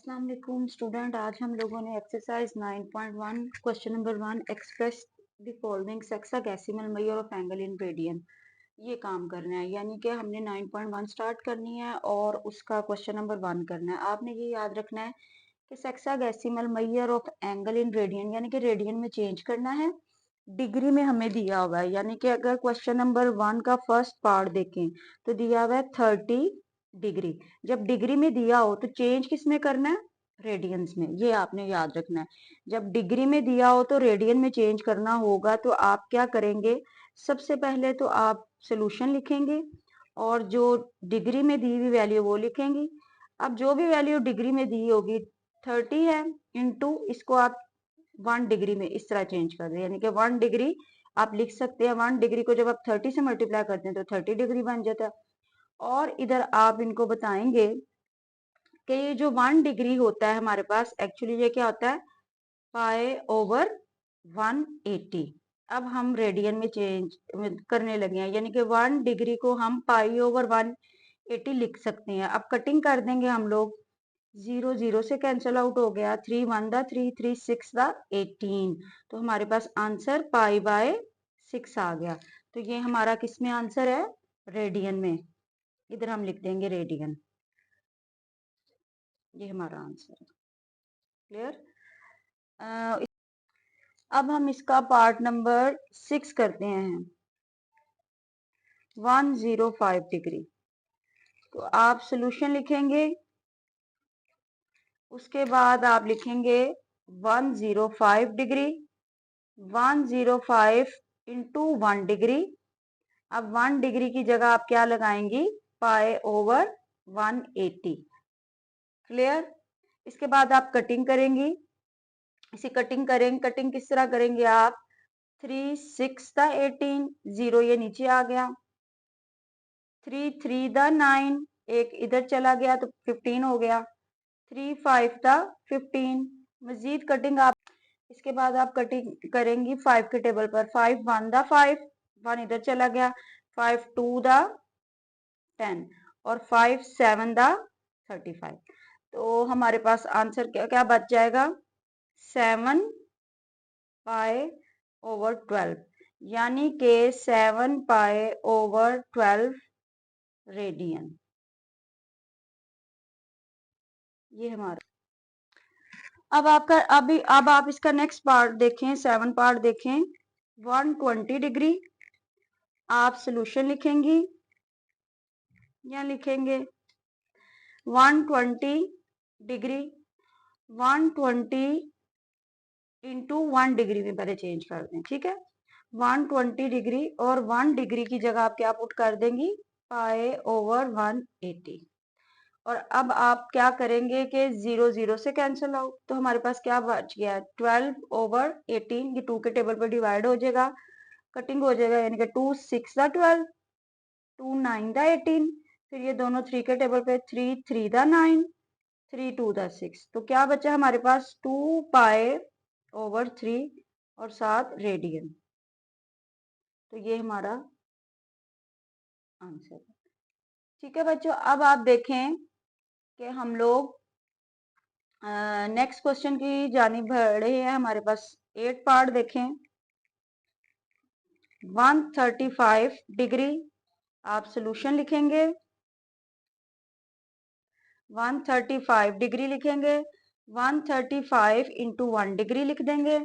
अस्सलाम वालेकुम स्टूडेंट। आज हम लोगों ने exercise 9.1 question number 1 express the following sexagesimal measure of angle in radian ये काम करना है। यानी कि हमने 9.1 स्टार्ट करनी है और उसका क्वेश्चन नंबर 1 करना है। आपने ये याद रखना है कि sexagesimal measure of angle in radian यानी कि रेडियन में चेंज करना है। डिग्री में हमें दिया हुआ है, यानी कि अगर क्वेश्चन नंबर 1 का फर्स्ट पार्ट देखें तो दिया हुआ है 30 डिग्री। जब डिग्री में दिया हो तो चेंज किस में करना है? रेडियंस में। ये आपने याद रखना है। जब डिग्री में दिया हो तो रेडियन में चेंज करना होगा। तो आप क्या करेंगे, सबसे पहले तो आप सोल्यूशन लिखेंगे और जो डिग्री में दी हुई वैल्यू वो लिखेंगी। अब जो भी वैल्यू डिग्री में दी होगी 30 है इंटू इसको आप 1 डिग्री में इस तरह चेंज कर दें, यानी कि 1 डिग्री आप लिख सकते हैं। 1 डिग्री को जब आप 30 से मल्टीप्लाई करते हैं तो 30 डिग्री बन जाता है। और इधर आप इनको बताएंगे कि ये जो 1 डिग्री होता है हमारे पास, एक्चुअली ये क्या होता है? Pi over 180। अब हम रेडियन में चेंज करने लगे हैं, यानी कि 1 डिग्री को हम पाई ओवर 180 लिख सकते हैं। अब कटिंग कर देंगे हम लोग, 0 0 से कैंसिल आउट हो गया, 3 1 दा 3 3 6 दा 18। तो हमारे पास आंसर पाई बाय 6 आ गया। तो ये हमारा किस में आंसर है? रेडियन में। इधर हम लिख देंगे रेडियन। ये हमारा आंसर है। क्लियर? अब हम इसका पार्ट नंबर 6 करते हैं। 105 डिग्री। तो आप सोल्यूशन लिखेंगे, उसके बाद आप लिखेंगे 105 डिग्री। 105 into 1 degree. अब 1 डिग्री की जगह आप क्या लगाएंगी? Pi over 180। क्लियर? इसके बाद आप कटिंग करेंगी। इसे कटिंग करेंगे, कटिंग किस तरह करेंगे आप? 3 6 दा 18, 0 ये नीचे आ गया, 3 3 दा 9, एक इधर चला गया तो 15 हो गया, 3 5 दा 15। मजीद कटिंग आप इसके बाद आप कटिंग करेंगी 5 के टेबल पर। 5 1 दा 5, 1 इधर चला गया, 5 2 दा 10 और 5 7 दा 35। तो हमारे पास आंसर क्या क्या बच जाएगा? 7 पाई ओवर 12, यानी के 7 पाई ओवर 12 रेडियन। ये हमारा। अब आप इसका नेक्स्ट पार्ट देखें, 7 पार्ट देखें। 120 डिग्री। आप सोल्यूशन लिखेंगी या लिखेंगे 120 डिग्री। 120 इंटू 1 डिग्री में पहले चेंज कर दें, ठीक है? 120 डिग्री और 1 डिग्री की जगह आप क्या पुट कर देंगी? Pi over 180। और अब आप क्या करेंगे कि 0 0 से कैंसिल आउट, तो हमारे पास क्या बच गया? 12 ओवर 18। ये 2 के टेबल पर डिवाइड हो जाएगा, कटिंग हो जाएगा, यानी कि 2 6 दा 12, 2 9 दा 18। फिर ये दोनों 3 के टेबल पे, 3 3 दा 9, 3 2 दा 6। तो क्या बचा हमारे पास? 2 पाई ओवर 3 और 7 रेडियन। तो ये हमारा आंसर है। ठीक है बच्चों, अब आप देखें कि हम लोग नेक्स्ट क्वेश्चन की जानिब बढ़े हैं। हमारे पास 8 पार्ट देखें। 135 डिग्री। आप सोल्यूशन लिखेंगे, 135 डिग्री लिखेंगे। 135 इंटू 1 डिग्री लिख देंगे।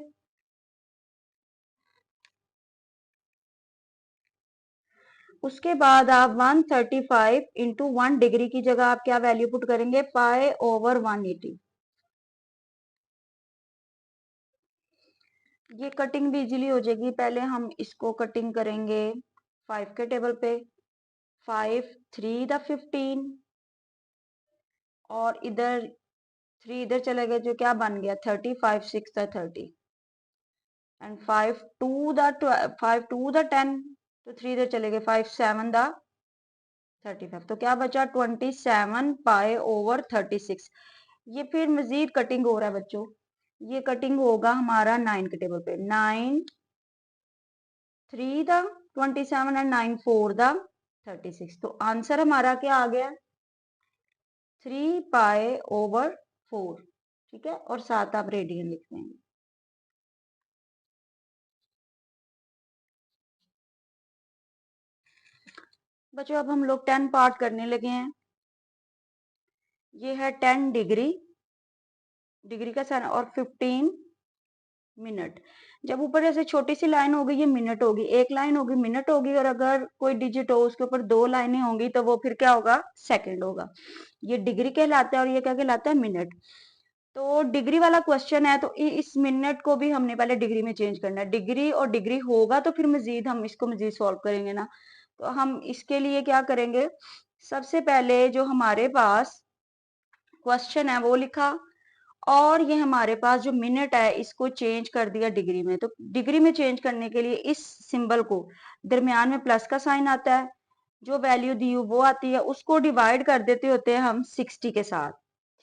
उसके बाद आप 135 इंटू 1 डिग्री की जगह आप क्या वैल्यू पुट करेंगे? Pi over 180। ये कटिंग भी इजीली हो जाएगी। पहले हम इसको कटिंग करेंगे 5 के टेबल पे। 5 3 दा 15 और इधर 3 इधर चले गए, जो क्या बन गया? 30। 5 6 दा 30 एंड 5 2 दा 5 2 दा 10, तो 3 इधर चले गए, 5 7 दा 35। तो क्या बचा? 27 पाई ओवर 36। ये फिर मजीद कटिंग हो रहा है बच्चों। ये कटिंग होगा हमारा 9 के टेबल पे। 9 3 दा 27 एंड 9 4 दा 36। तो आंसर हमारा क्या आ गया? 3 पाई ओवर 4, ठीक है, और 7 आप रेडियन लिख देंगे। बच्चों अब हम लोग 10 पार्ट करने लगे हैं। ये है 10 डिग्री, डिग्री का साइन, और 15 मिनट। जब ऊपर ऐसे छोटी सी लाइन होगी ये मिनट होगी, एक लाइन होगी मिनट होगी, और अगर कोई डिजिट हो उसके ऊपर 2 लाइनें होंगी तो वो फिर क्या होगा, सेकंड होगा। ये डिग्री कहलाता है और ये क्या कहलाता है, मिनट। तो डिग्री वाला क्वेश्चन है तो इस मिनट को भी हमने पहले डिग्री में चेंज करना है। डिग्री और डिग्री होगा तो फिर मजीद हम इसको मजीद सॉल्व करेंगे ना। तो हम इसके लिए क्या करेंगे, सबसे पहले जो हमारे पास क्वेश्चन है वो लिखा, और ये हमारे पास जो मिनट है इसको चेंज कर दिया डिग्री में। तो डिग्री में चेंज करने के लिए इस सिंबल को, दरमियान में प्लस का साइन आता है, जो वैल्यू दी वो आती है, उसको डिवाइड कर देते होते हैं हम 60 के साथ,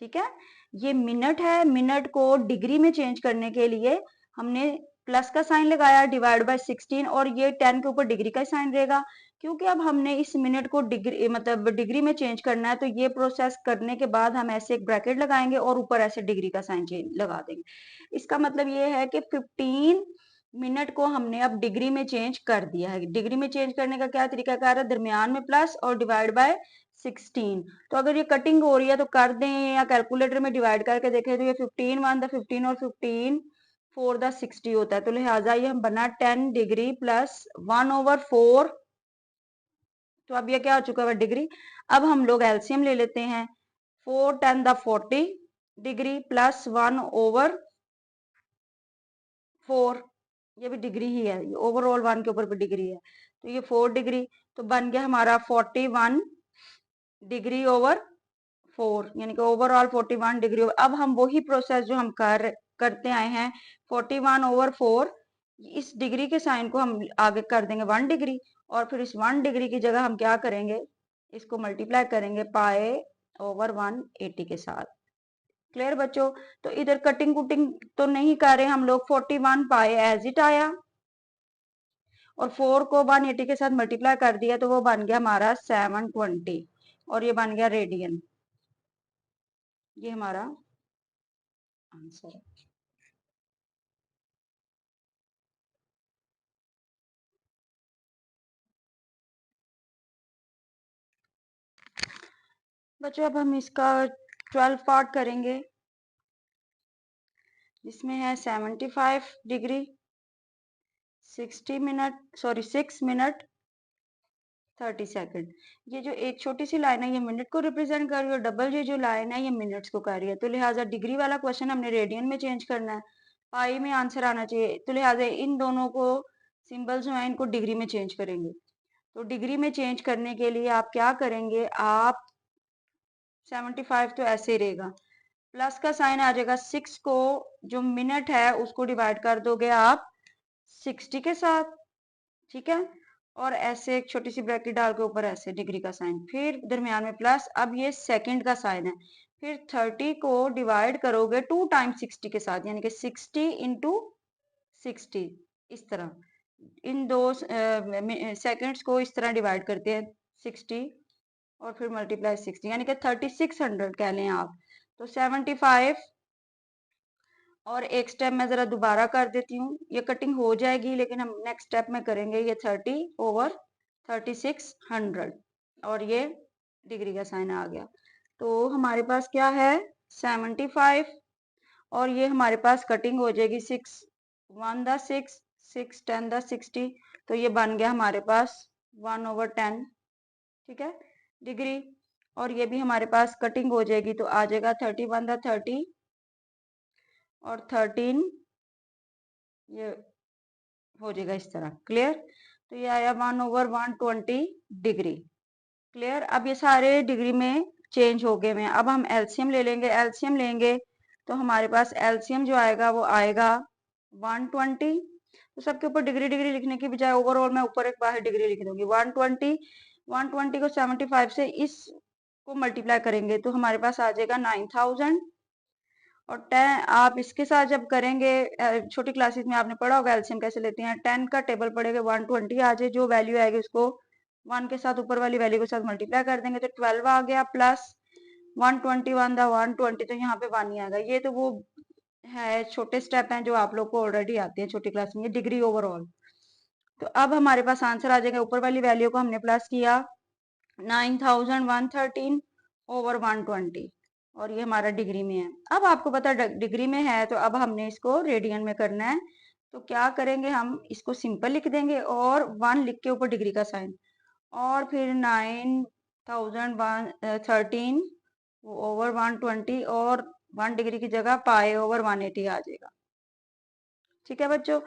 ठीक है। ये मिनट है, मिनट को डिग्री में चेंज करने के लिए हमने प्लस का साइन लगाया, डिवाइड बाय 16, और ये 10 के ऊपर डिग्री का साइन रहेगा। क्योंकि अब हमने इस मिनट को डिग्री मतलब डिग्री में चेंज करना है, तो ये प्रोसेस करने के बाद हम ऐसे एक ब्रैकेट लगाएंगे और ऊपर ऐसे डिग्री का साइन लगा देंगे। इसका मतलब ये है कि 15 मिनट को हमने अब डिग्री में चेंज कर दिया है। डिग्री में चेंज करने का क्या तरीकाकार है, दरमियान में प्लस और डिवाइड बाय 16। तो अगर ये कटिंग हो रही है तो कर दें, या कैलकुलेटर में डिवाइड करके देखें तो ये 15 1 द 15 और 15 4 द 60 होता है। तो लिहाजा ये हम बना 10 डिग्री प्लस 1/4। तो अब ये क्या हो चुका है, डिग्री। अब हम लोग एलसीएम ले लेते हैं, 4 10 द 40 डिग्री प्लस 1/4, ये भी डिग्री ही है, ये ओवरऑल 1 के ऊपर भी डिग्री है, तो ये 4 डिग्री। तो बन गया हमारा 41 डिग्री ओवर 4, यानी कि ओवरऑल 41 डिग्री। अब हम वही प्रोसेस जो हम करते आए हैं, 41/4, इस डिग्री के साइन को हम आगे कर देंगे 1 डिग्री, और फिर इस 1 डिग्री की जगह हम क्या करेंगे, इसको मल्टीप्लाई करेंगे π/180 के साथ। क्लियर बच्चों। तो इधर कटिंग कुटिंग तो नहीं कर रहे हम लोग, 41 पाए एज इट आया, और 4 को 180 के साथ मल्टीप्लाई कर दिया तो वो बन गया हमारा 720, और ये बन गया रेडियन। ये हमारा आंसर है। बच्चों अब हम इसका 12 पार्ट करेंगे, जिसमें है 75 डिग्री, 6 मिनट 30 सेकंड। ये जो एक छोटी सी लाइन है ये मिनट को रिप्रेजेंट कर रही है, और डबल ये जो लाइन है ये मिनट्स को कर रही है। तो लिहाजा डिग्री वाला क्वेश्चन हमने रेडियन में चेंज करना है, पाई में आंसर आना चाहिए। तो लिहाजा इन दोनों को सिंबल जो है इनको डिग्री में चेंज करेंगे। तो डिग्री में चेंज करने के लिए आप क्या करेंगे, आप 75 तो ऐसे ही रहेगा, प्लस का साइन आ जाएगा, 6 को जो मिनट है उसको डिवाइड कर दोगे आप 60 के साथ, ठीक है, और ऐसे एक छोटी सी ब्रैकेट डाल के ऊपर ऐसे डिग्री का साइन, फिर दरमियान में प्लस। अब ये सेकंड का साइन है, फिर 30 को डिवाइड करोगे 2 टाइम्स 60 के साथ, यानी कि 60 इंटू 60, इस तरह इन दो सेकंड्स को इस तरह डिवाइड करते हैं 60 और फिर मल्टीप्लाई 60, यानी कि 3600 कह लें आप। तो 75, और एक स्टेप मैं जरा दोबारा कर देती हूँ, ये कटिंग हो जाएगी लेकिन हम नेक्स्ट स्टेप में करेंगे। ये 30/3600, और ये डिग्री का साइन आ गया। तो हमारे पास क्या है, 75, और ये हमारे पास कटिंग हो जाएगी 6 1 द 6 6 10 द 60, तो ये बन गया हमारे पास 1/10, ठीक है, डिग्री। और ये भी हमारे पास कटिंग हो जाएगी तो आ जाएगा 31 द 30 और 13, ये हो जाएगा इस तरह। क्लियर। तो ये आया 1/120 डिग्री। क्लियर। अब ये सारे डिग्री में चेंज हो गए हैं। अब हम एलसीएम ले लेंगे, एलसीएम लेंगे तो हमारे पास एलसीएम जो आएगा वो आएगा 120। तो सबके ऊपर डिग्री डिग्री लिखने की बजाय ओवरऑल मैं ऊपर एक बाहर डिग्री लिख दूंगी। 120 को 75 से इसको मल्टीप्लाई करेंगे तो हमारे पास आ जाएगा 9000, और 10 आप इसके साथ जब करेंगे, छोटी क्लासेस में आपने पढ़ा होगा एलसीएम कैसे लेते हैं। 10 का टेबल पड़ेगा, 120 आ जाए, जो वैल्यू आएगी उसको 1 के साथ ऊपर वाली वैल्यू के साथ मल्टीप्लाई कर देंगे तो 12 आ गया, प्लस 121 था 120, तो यहाँ पे 1 ही आएगा। ये तो वो है, छोटे स्टेप हैं जो आप लोग को ऑलरेडी आते हैं छोटी क्लास में, डिग्री ओवरऑल। तो अब हमारे पास आंसर आ जाएगा, ऊपर वाली वैल्यू को हमने प्लस किया 9113 ओवर 120, और ये हमारा डिग्री में है। अब आपको पता है डिग्री में है, तो अब हमने इसको रेडियन में करना है। तो क्या करेंगे, हम इसको सिंपल लिख देंगे और 1 लिख के ऊपर डिग्री का साइन, और फिर 9113 ओवर 120, और 1 डिग्री की जगह पाई ओवर 180 आ जाएगा। ठीक है बच्चों,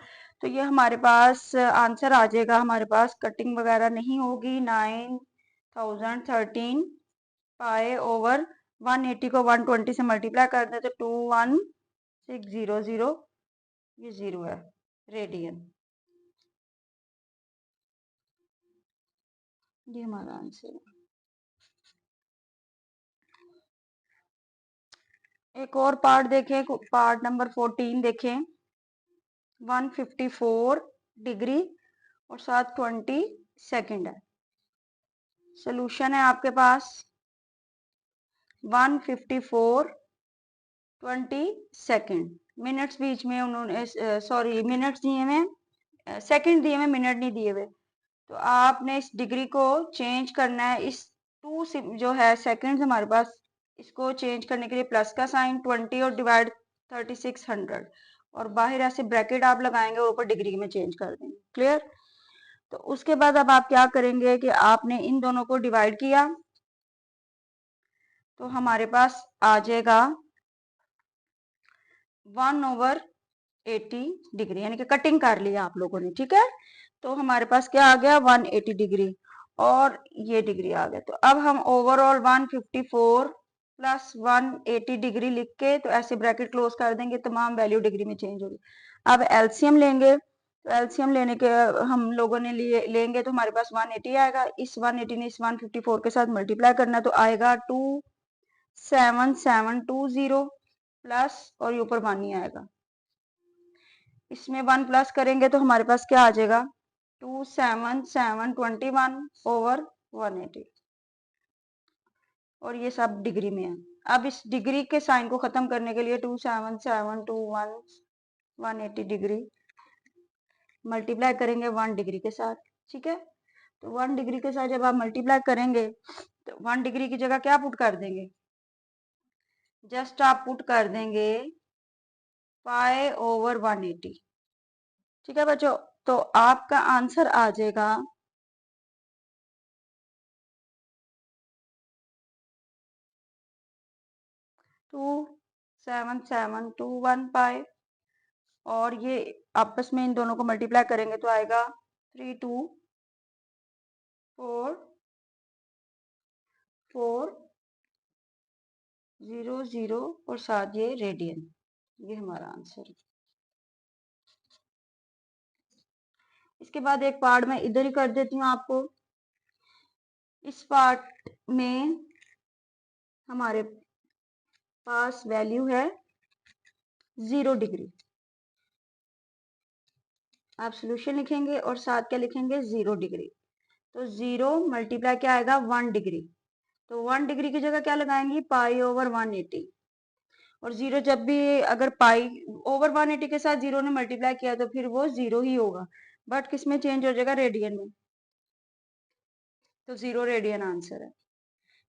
तो ये हमारे पास आंसर आ जाएगा। हमारे पास कटिंग वगैरह नहीं होगी। 9013 पाई ओवर 180 को 120 से मल्टीप्लाई कर दे तो 21600, ये 0 है, रेडियन। ये हमारा आंसर है। एक और पार्ट देखें, पार्ट नंबर 14 देखें। 154 डिग्री और साथ 20 सेकेंड है। सोल्यूशन है आपके पास 154 20 सेकेंड। मिनट्स बीच में उन्होंने सॉरी मिनट्स दिए हुए, सेकेंड दिए हुए, मिनट नहीं दिए हुए। तो आपने इस डिग्री को चेंज करना है। इस 2 जो है सेकेंड हमारे पास, इसको चेंज करने के लिए प्लस का साइन 20 और डिवाइड 3600, और बाहर ऐसे ब्रैकेट आप लगाएंगे और ऊपर डिग्री में चेंज कर देंगे। क्लियर? तो उसके बाद अब आप क्या करेंगे कि आपने इन दोनों को डिवाइड किया, तो हमारे पास आ जाएगा 1/80 डिग्री, यानी कि कटिंग कर लिया आप लोगों ने। ठीक है, तो हमारे पास क्या आ गया 180 डिग्री, और ये डिग्री आ गया। तो अब हम ओवरऑल 154 प्लस 180 डिग्री लिख के, तो ऐसे ब्रैकेट क्लोज कर देंगे, तमाम वैल्यू डिग्री में चेंज होगी। अब एलसीएम लेंगे, तो एलसीएम लेने के हम लोगों ने लेंगे, तो हमारे पास 180 आएगा। इस 180 ने इस 154 के साथ मल्टीप्लाई करना, तो आएगा 27720 प्लस, और ये ऊपर 1 ही आएगा। इसमें 1 प्लस करेंगे तो हमारे पास क्या आ जाएगा 27721 ओवर 180, और ये सब डिग्री में है। अब इस डिग्री के साइन को खत्म करने के लिए 27721 180 डिग्री मल्टीप्लाई करेंगे 1 डिग्री के साथ। ठीक है, तो 1 डिग्री के साथ जब आप मल्टीप्लाई करेंगे, तो 1 डिग्री की जगह क्या पुट कर देंगे, जस्ट आप पुट कर देंगे पाई ओवर 180। ठीक है बच्चों, तो आपका आंसर आ जाएगा 27721 पाई, और ये आपस में इन दोनों को मल्टीप्लाई करेंगे तो आएगा 32440 और साथ ये रेडियन। ये हमारा आंसर है। इसके बाद एक पार्ट में इधर ही कर देती हूँ आपको। इस पार्ट में हमारे पास वैल्यू है 0 डिग्री। आप सोल्यूशन लिखेंगे और साथ क्या लिखेंगे 0 डिग्री। तो 0 मल्टीप्लाई क्या आएगा 1 डिग्री, तो 1 डिग्री की जगह क्या लगाएंगी पाई ओवर 180, और 0 जब भी अगर पाई ओवर 180 के साथ 0 ने मल्टीप्लाई किया तो फिर वो 0 ही होगा, बट किस में चेंज हो जाएगा रेडियन में, तो 0 रेडियन आंसर है।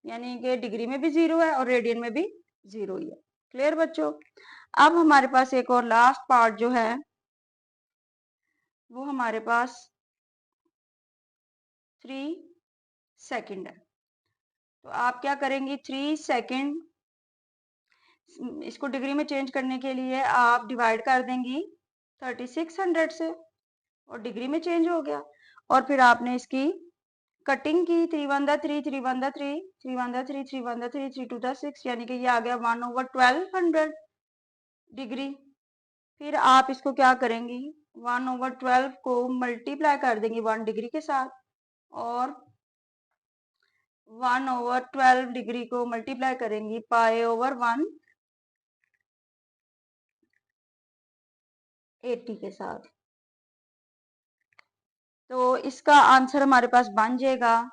यानी कि डिग्री में भी 0 है और रेडियन में भी 0 ही है। क्लियर बच्चों? अब हमारे पास एक और लास्ट पार्ट जो है वो हमारे पास 3 सेकंड है। तो आप क्या करेंगे 3 सेकंड, इसको डिग्री में चेंज करने के लिए आप डिवाइड कर देंगी 3600 से, और डिग्री में चेंज हो गया। और फिर आपने इसकी कटिंग की 3 1 3 3 1 3 3 1 3 3 1 3 3 2 6, यानी कि ये आ गया 1/1200 डिग्री। फिर आप इसको क्या करेंगी 1/12 को मल्टीप्लाई कर देंगी 1 डिग्री के साथ, और 1/12 डिग्री को मल्टीप्लाई करेंगी पाई ओवर 180 के साथ। तो इसका आंसर हमारे पास बन जाएगा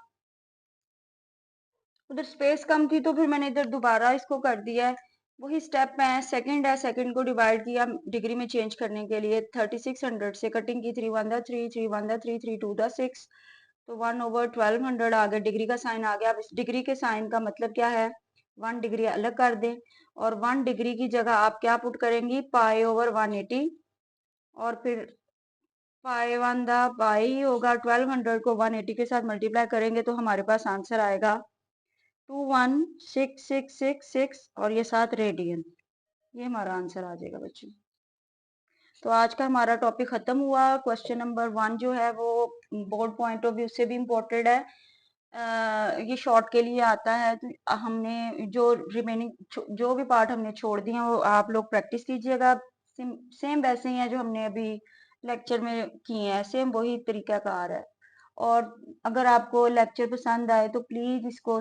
उधर स्पेस कम थी तो फिर मैंने इधर दोबारा इसको कर दिया है। वही स्टेप है, सेकंड को डिवाइड किया डिग्री में चेंज करने के लिए। 3600 से कटिंग की, 3 1 3 3 1 3 3 2 6, तो 1/1200 आ गया, डिग्री का साइन आ गया। अब इस डिग्री के साइन का मतलब क्या है, 1 डिग्री अलग कर दें और 1 डिग्री की जगह आप क्या पुट करेंगी, पाई/180, और फिर पाई ही होगा। 1200 को 180 के साथ मल्टीप्लाई करेंगे तो हमारे पास आंसर आएगा 216666 और ये 7 रेडियन। ये हमारा आंसर आ जाएगा बच्चों। तो आज का हमारा टॉपिक खत्म हुआ। क्वेश्चन नंबर 1 जो है वो बोर्ड पॉइंट ऑफ व्यू से भी इम्पोर्टेंट है। ये शॉर्ट के लिए आता है, तो हमने जो रिमेनिंग जो भी पार्ट हमने छोड़ दिए हैं वो आप लोग प्रैक्टिस कीजिएगा। सेम वैसे ही है जो हमने अभी लेक्चर में किए हैं, सेम वही तरीकाकार है। और अगर आपको लेक्चर पसंद आए तो प्लीज इसको